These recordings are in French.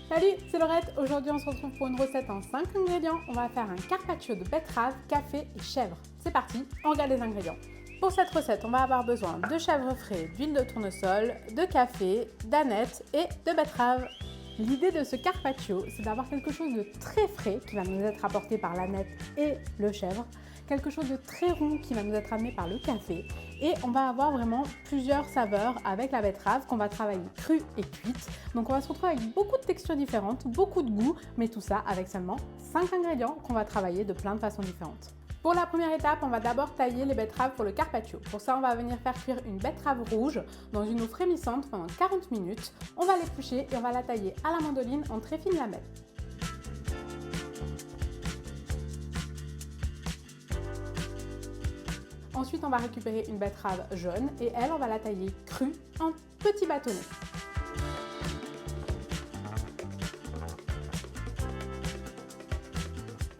Salut, c'est Laurette. Aujourd'hui, on se retrouve pour une recette en 5 ingrédients. On va faire un carpaccio de betterave, café et chèvre. C'est parti, on regarde les ingrédients. Pour cette recette, on va avoir besoin de chèvre frais, d'huile de tournesol, de café, d'anettes et de betterave. L'idée de ce carpaccio, c'est d'avoir quelque chose de très frais qui va nous être apporté par l'aneth et le chèvre, quelque chose de très rond qui va nous être amené par le café, et on va avoir vraiment plusieurs saveurs avec la betterave qu'on va travailler crue et cuite. Donc on va se retrouver avec beaucoup de textures différentes, beaucoup de goûts, mais tout ça avec seulement 5 ingrédients qu'on va travailler de plein de façons différentes. Pour la première étape, on va d'abord tailler les betteraves pour le carpaccio. Pour ça, on va venir faire cuire une betterave rouge dans une eau frémissante pendant 40 minutes. On va l'éplucher et on va la tailler à la mandoline en très fines lamelles. Ensuite, on va récupérer une betterave jaune et elle, on va la tailler crue en petits bâtonnets.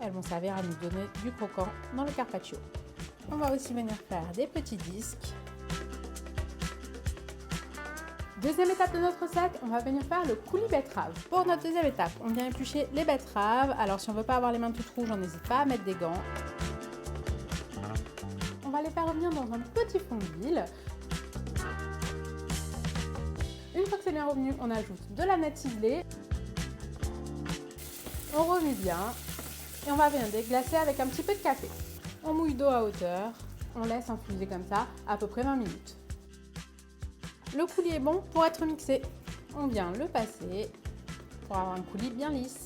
Elles vont servir à nous donner du croquant dans le carpaccio. On va aussi venir faire des petits disques. Deuxième étape de notre recette, on va venir faire le coulis betterave. Pour notre deuxième étape, on vient éplucher les betteraves. Alors si on ne veut pas avoir les mains toutes rouges, on n'hésite pas à mettre des gants. On va les faire revenir dans un petit fond d'huile. Une fois que c'est bien revenu, on ajoute de l'aneth ciselée. On remue bien et on va venir déglacer avec un petit peu de café. On mouille d'eau à hauteur, on laisse infuser comme ça à peu près 20 minutes. Le coulis est bon pour être mixé. On vient le passer pour avoir un coulis bien lisse.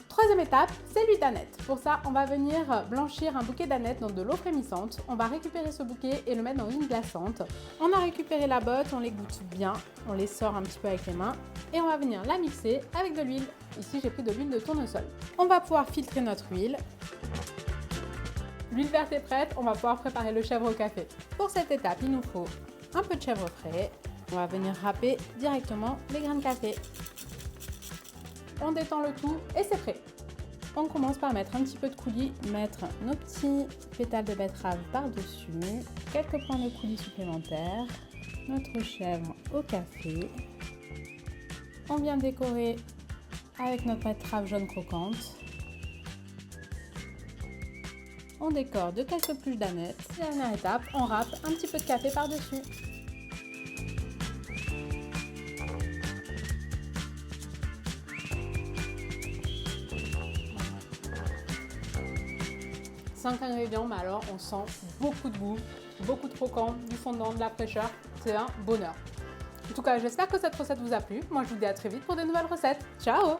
Troisième étape, c'est l'huile d'aneth. Pour ça, on va venir blanchir un bouquet d'anettes dans de l'eau frémissante. On va récupérer ce bouquet et le mettre dans une glaçante. On a récupéré la botte, on les goûte bien, on les sort un petit peu avec les mains et on va venir la mixer avec de l'huile. Ici, j'ai pris de l'huile de tournesol. On va pouvoir filtrer notre huile. L'huile verte est prête, on va pouvoir préparer le chèvre au café. Pour cette étape, il nous faut un peu de chèvre frais. On va venir râper directement les grains de café. On détend le tout et c'est prêt. On commence par mettre un petit peu de coulis, mettre nos petits pétales de betterave par-dessus, quelques points de coulis supplémentaires, notre chèvre au café. On vient décorer avec notre betterave jaune croquante. On décore de quelques pluches d'anettes. Dernière étape, on râpe un petit peu de café par-dessus. Cinq ingrédients, mais alors on sent beaucoup de goût, beaucoup de croquant, du fondant, de la fraîcheur. C'est un bonheur. En tout cas, j'espère que cette recette vous a plu. Moi, je vous dis à très vite pour de nouvelles recettes. Ciao!